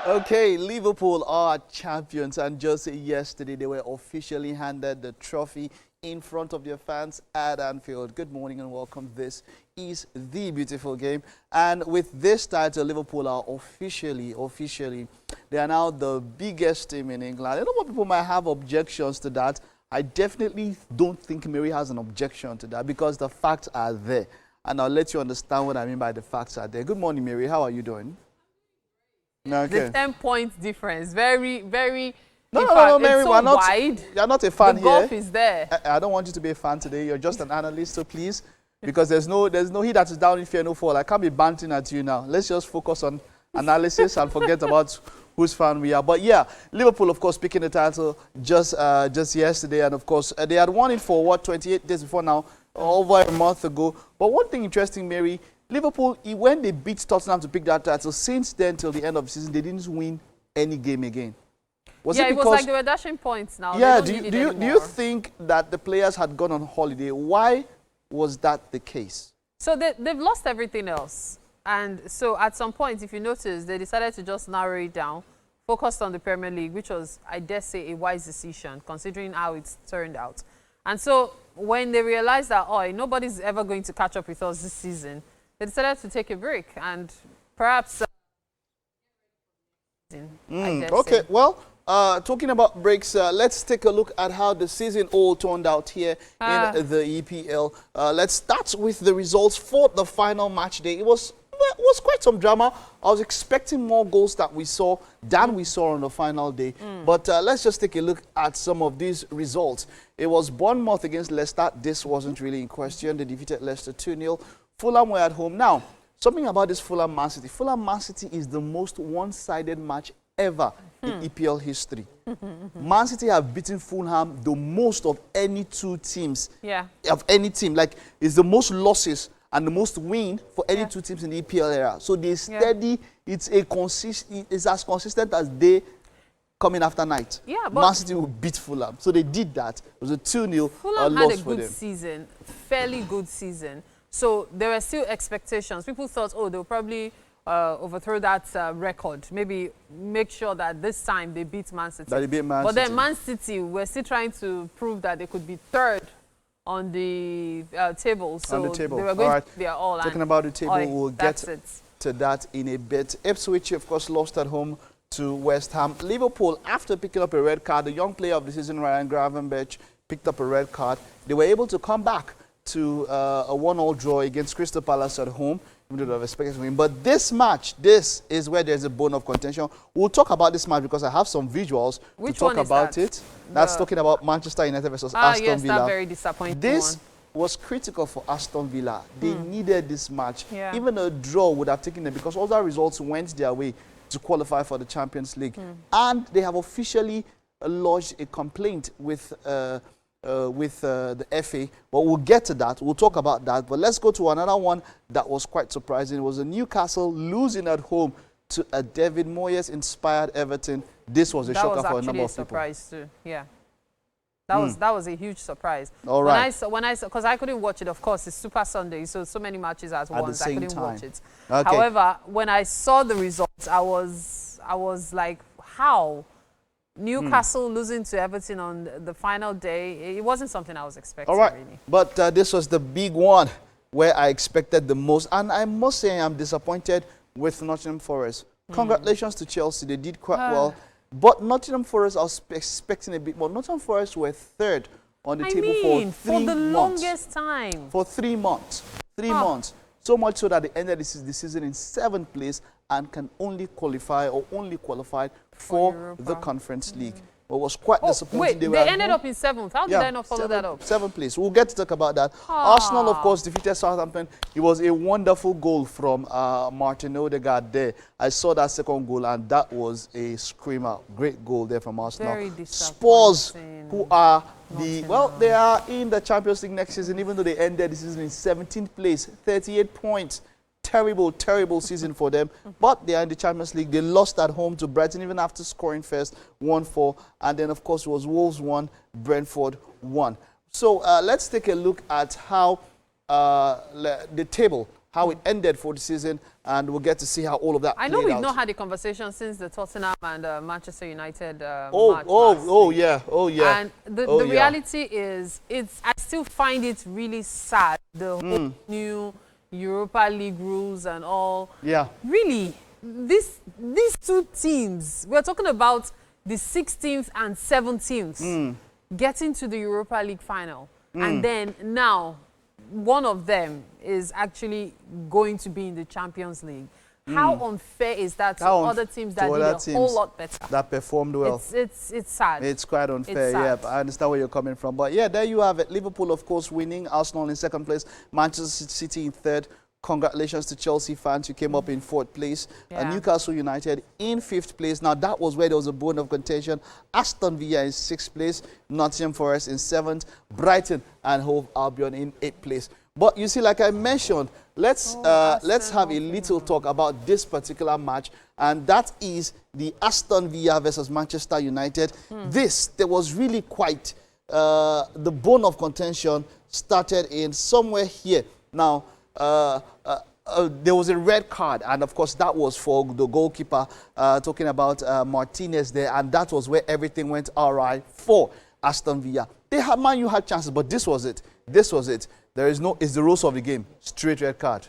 Okay, Liverpool are champions, and just yesterday they were officially handed the trophy in front of their fans at Anfield. Good morning and welcome. This is The Beautiful Game, and with this title, Liverpool are officially, they are now the biggest team in England. I know what people might have objections to that. I definitely don't think Mary has an objection to that because the facts are there, and I'll let you understand what I mean by the facts are there. Good morning, Mary. How are you doing? Okay. The 10-point difference, very. No, Mary, it's so we're not. wide. You're not a fan the here. gulf is there. I don't want you to be a fan today. You're just an analyst, so please, because there's no he that is down in fear no fall. I can't be banting at you now. Let's just focus on analysis and forget about whose fan we are. But yeah, Liverpool, of course, picking the title just yesterday, and of course they had won it for what 28 days before now, over a month ago. But one thing interesting, Mary. Liverpool, when they beat Tottenham to pick that title, since then till the end of the season, they didn't win any game again. It was like they were dashing points now. Yeah, do you think that the players had gone on holiday? Why was that the case? So they've lost everything else. And so at some point, if you notice, they decided to just narrow it down, focused on the Premier League, which was, I dare say, a wise decision, considering how it's turned out. And so when they realized that, oh, nobody's ever going to catch up with us this season, they decided to take a break and perhaps... okay, well, talking about breaks, let's take a look at how the season all turned out here in the EPL. Let's start with the results for the final match day. It was quite some drama. I was expecting more goals than we saw on the final day. But let's just take a look at some of these results. It was Bournemouth against Leicester. This wasn't really in question. They defeated Leicester 2-0. Fulham were at home. Now, something about this Fulham-Man City. Fulham-Man City is the most one-sided match ever in EPL history. Man City have beaten Fulham the most of any two teams. Yeah. Of any team. Like, it's the most losses and the most win for any two teams in the EPL era. So they steady. It's as consistent as day coming after night. Yeah, but Man City will beat Fulham. So they did that. It was a 2-0 Fulham loss had a good season, fairly good season. So there were still expectations. People thought, oh, they'll probably overthrow that record. Maybe make sure that this time they beat Man City. That they beat Man But City. then Man City were still trying to prove that they could be third on the table. So on the table. they were going all right. to be all. Talking about the table, we'll get it. to that in a bit. Ipswich, of course, lost at home to West Ham. Liverpool, after picking up a red card, the young player of the season, Ryan Gravenberch, picked up a red card. They were able to come back to a 1-1 draw against Crystal Palace at home. We would have expected to win. But this match, this is where there's a bone of contention. We'll talk about this match because I have some visuals to talk about it. That's talking about Manchester United versus Aston Villa. Yes, that very disappointing This was critical for Aston Villa. They needed this match. Yeah. Even a draw would have taken them because all the results went their way to qualify for the Champions League. And they have officially lodged a complaint with the FA, but we'll get to that. We'll talk about that. But let's go to another one that was quite surprising. It was a Newcastle losing at home to a David Moyes-inspired Everton. This was a shocker for a number of people. That was actually a surprise too. Yeah, that was a huge surprise. All right. Because I couldn't watch it. Of course, it's Super Sunday, so many matches at once. I couldn't watch it. Okay. However, when I saw the results, I was like, how? Newcastle losing to Everton on the final day, it wasn't something I was expecting. All right, really. But this was the big one where I expected the most. And I must say I'm disappointed with Nottingham Forest. Congratulations to Chelsea. They did quite well. But Nottingham Forest, I was expecting a bit more. Nottingham Forest were third on the table for 3 months. For the longest time. For 3 months. 3 months. So much so that they ended the season in 7th place and can only qualify or only qualified for the Conference League. But it was quite disappointing. Wait, they ended up in 7th. How did I not follow that up? 7th place. We'll get to talk about that. Arsenal, of course, defeated Southampton. It was a wonderful goal from Martin Odegaard there. I saw that second goal, and that was a screamer. Great goal there from Arsenal. Very disappointing. Spurs, who are they are in the Champions League next season, even though they ended the season in 17th place, 38 points. Terrible season for them. But they are in the Champions League. They lost at home to Brighton even after scoring first, 1-4. And then, of course, it was Wolves 1, Brentford 1. So let's take a look at how the table how it ended for the season, and we'll get to see how all of that I know played we've out. not had a conversation since the Tottenham and Manchester United match. Yeah. And the reality is, I still find it really sad, the whole new Europa League rules and all. Yeah. Really, these two teams, we're talking about the 16th and 17th getting to the Europa League final. And then now, one of them is actually going to be in the Champions League. How unfair is that to other teams that did a whole lot better? That performed well. It's sad. It's quite unfair, sad. yeah. I understand where you're coming from. But yeah, there you have it. Liverpool, of course, winning. Arsenal in second place. Manchester City in third. Congratulations to Chelsea fans who came up in fourth place. Yeah. Newcastle United in fifth place. Now, that was where there was a bone of contention. Aston Villa in sixth place. Nottingham Forest in seventh. Brighton and Hove Albion in eighth place. But you see, like I mentioned, let's have a little talk about this particular match, and that is the Aston Villa versus Manchester United. There was really quite the bone of contention started in somewhere here. Now, there was a red card, and of course that was for the goalkeeper, talking about Martinez there, and that was where everything went awry for Aston Villa. Man U had chances, but this was it. This was it. There is no, it's the rules of the game. Straight red card.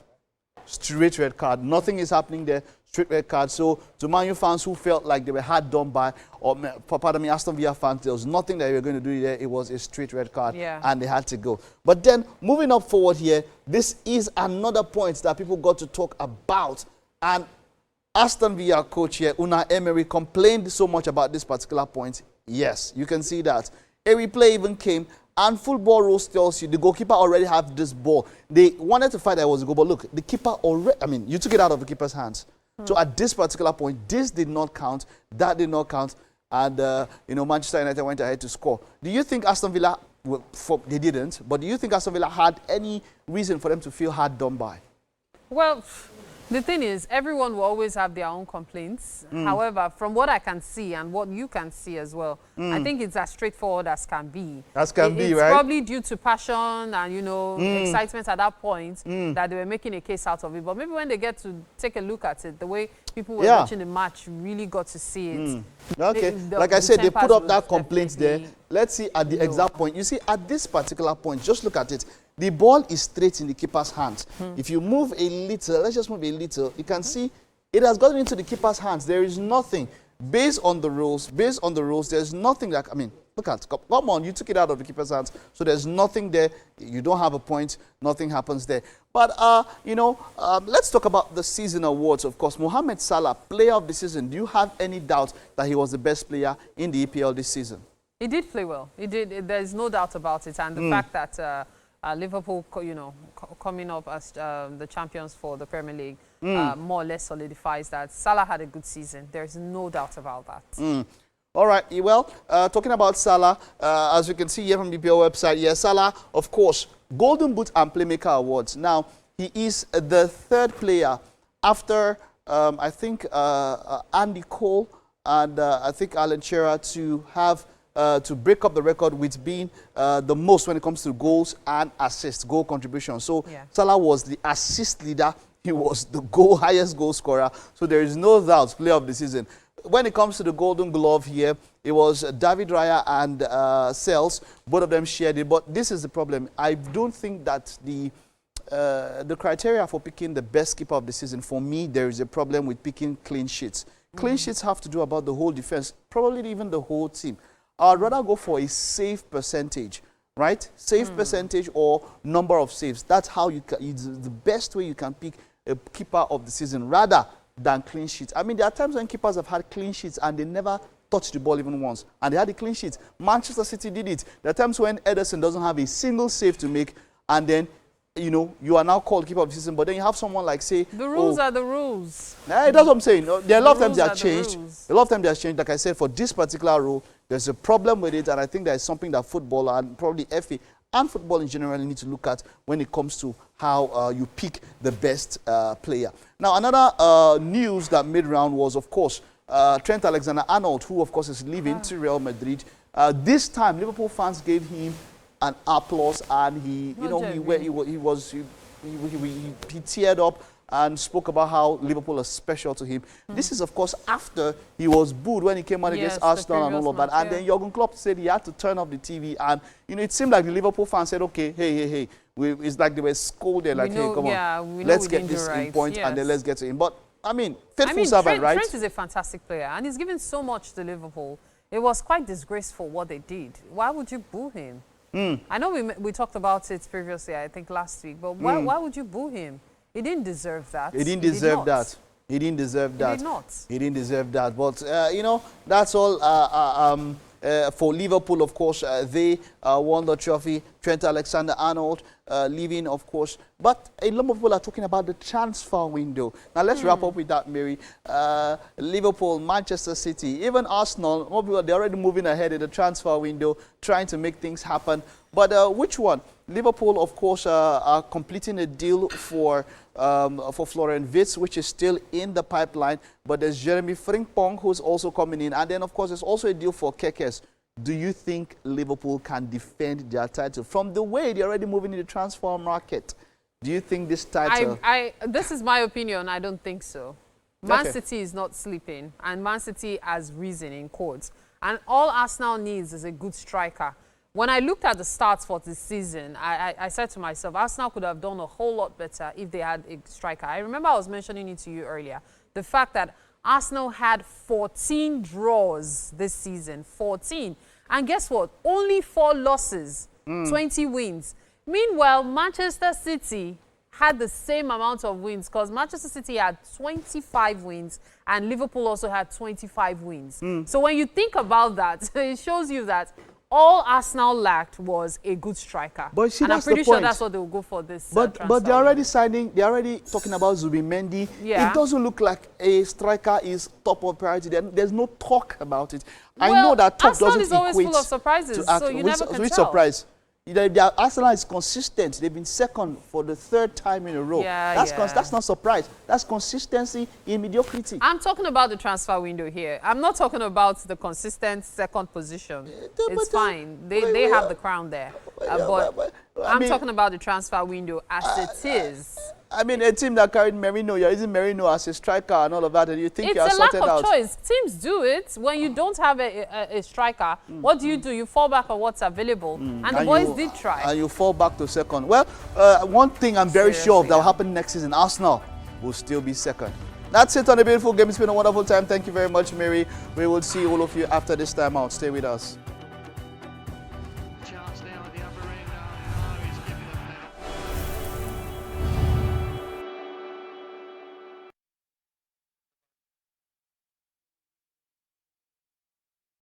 Straight red card. Nothing is happening there. Straight red card. So to Man U fans who felt like they were hard done by, or pardon me, Aston Villa fans, there was nothing that they were going to do there. It was a straight red card, and they had to go. But then moving up forward here, this is another point that people got to talk about. And Aston Villa coach here, Unai Emery, complained so much about this particular point. Yes, you can see that. A replay even came. And football rules tells you the goalkeeper already had this ball. They wanted to fight that it was a goal, but look, the keeper already, I mean, you took it out of the keeper's hands. So at this particular point, this did not count, that did not count, and, Manchester United went ahead to score. Do you think Aston Villa, they didn't, but do you think Aston Villa had any reason for them to feel hard done by? Well, the thing is, everyone will always have their own complaints. However, from what I can see and what you can see as well, I think it's as straightforward as can be. As can be, right? It's probably due to passion and, excitement at that point that they were making a case out of it. But maybe when they get to take a look at it, the way people were watching the match really got to see it. Okay, like I said, they put up that complaint there. Let's see at the exact point. You see, at this particular point, just look at it. The ball is straight in the keeper's hands. If you move a little, let's just move a little, you can see it has gotten into the keeper's hands. There is nothing. Based on the rules, there's nothing that, I mean, look at, come on, you took it out of the keeper's hands, so there's nothing there. You don't have a point, nothing happens there. But, let's talk about the season awards, of course. Mohamed Salah, player of the season. Do you have any doubt that he was the best player in the EPL this season? He did play well. He did. There's no doubt about it. And the fact that Liverpool, coming up as the champions for the Premier League, more or less solidifies that Salah had a good season. There's no doubt about that. All right, well, talking about Salah, as you can see here from the EPL website, Salah, of course, Golden Boot and Playmaker Awards. Now, he is the third player after, I think, Andy Cole and I think Alan Shearer to have to break up the record with being the most when it comes to goals and assists, goal contribution. So Salah was the assist leader. He was the highest goal scorer. So there is no doubt, player of the season. When it comes to the Golden Glove here, it was David Raya and Sels. Both of them shared it. But this is the problem. I don't think that the criteria for picking the best keeper of the season, for me, there is a problem with picking clean sheets. Clean sheets have to do about the whole defense, probably even the whole team. I'd rather go for a save percentage, right? Save percentage or number of saves. That's how you can, it's the best way you can pick a keeper of the season rather than clean sheets. I mean, there are times when keepers have had clean sheets and they never touched the ball even once. And they had a clean sheet. Manchester City did it. There are times when Ederson doesn't have a single save to make, and then, you are now called keeper of the season, but then you have someone like, say... The rules are the rules. That's what I'm saying. There are a lot of times they are changed. A lot of times they are changed. Like I said, for this particular rule, there's a problem with it, and I think that is something that football and probably FA and football in general need to look at when it comes to how you pick the best player. Now, another news that made round was, of course, Trent Alexander-Arnold, who, of course, is leaving to Real Madrid. This time, Liverpool fans gave him an applause, and he he teared up and spoke about how Liverpool is special to him. This is, of course, after he was booed when he came out against Arsenal and all of that. And then Jurgen Klopp said he had to turn off the TV. And, you know, it seemed like the Liverpool fans said, okay, hey. It's like they were scolded, like, hey, come on, let's get this in point and then let's get to him. But, I mean, faithful servant, right? Trent is a fantastic player and he's given so much to Liverpool. It was quite disgraceful what they did. Why would you boo him? I know we talked about it previously, I think last week, but why would you boo him? He didn't deserve that. He didn't deserve that. He didn't deserve that. He did not. He didn't deserve that. But, you know, that's all for Liverpool, of course. They won the trophy. Trent Alexander-Arnold leaving, of course. But a lot of people are talking about the transfer window. Now, let's wrap up with that, Mary. Liverpool, Manchester City, even Arsenal, more people, they're already moving ahead in the transfer window, trying to make things happen. But which one? Liverpool, of course, are completing a deal for Florian Wirtz, which is still in the pipeline. But there's Jeremy Frimpong, who's also coming in. And then, of course, there's also a deal for Kekes. Do you think Liverpool can defend their title? From the way they're already moving in the transfer market, do you think this title... This is my opinion. I don't think so. Man City is not sleeping. And Man City has risen in quotes. And all Arsenal needs is a good striker. When I looked at the stats for this season, I said to myself, Arsenal could have done a whole lot better if they had a striker. I remember I was mentioning it to you earlier. The fact that Arsenal had 14 draws this season. 14. And guess what? Only 4 losses, 20 wins. Meanwhile, Manchester City had the same amount of wins because Manchester City had 25 wins and Liverpool also had 25 wins. So when you think about that, it shows you that all Arsenal lacked was a good striker. But see, and I'm pretty sure that's what they will go for this But they're already signing, they're already talking about Zubimendi. Yeah. It doesn't look like a striker is top of priority. There's no talk about it. Well, I know that talk Arsenal doesn't is always equate full of surprises, so you never can with tell. surprise. Arsenal is consistent. They've been second for the 3rd time in a row. That's not surprise. That's consistency in mediocrity. I'm talking about the transfer window here. I'm not talking about the consistent second position. It's fine. They have the crown there. But I'm talking about the transfer window as it is. I mean, a team that carried Merino, you're using Merino as a striker and all of that, and you think you're sorted out. It's a lack of choice. Teams do it. When you don't have a striker, what do? You fall back on what's available. And the boys did try. And you fall back to second. Well, one thing I'm very sure of that will happen next season, Arsenal will still be second. That's it on a beautiful game. It's been a wonderful time. Thank you very much, Mary. We will see all of you after this time out. Stay with us.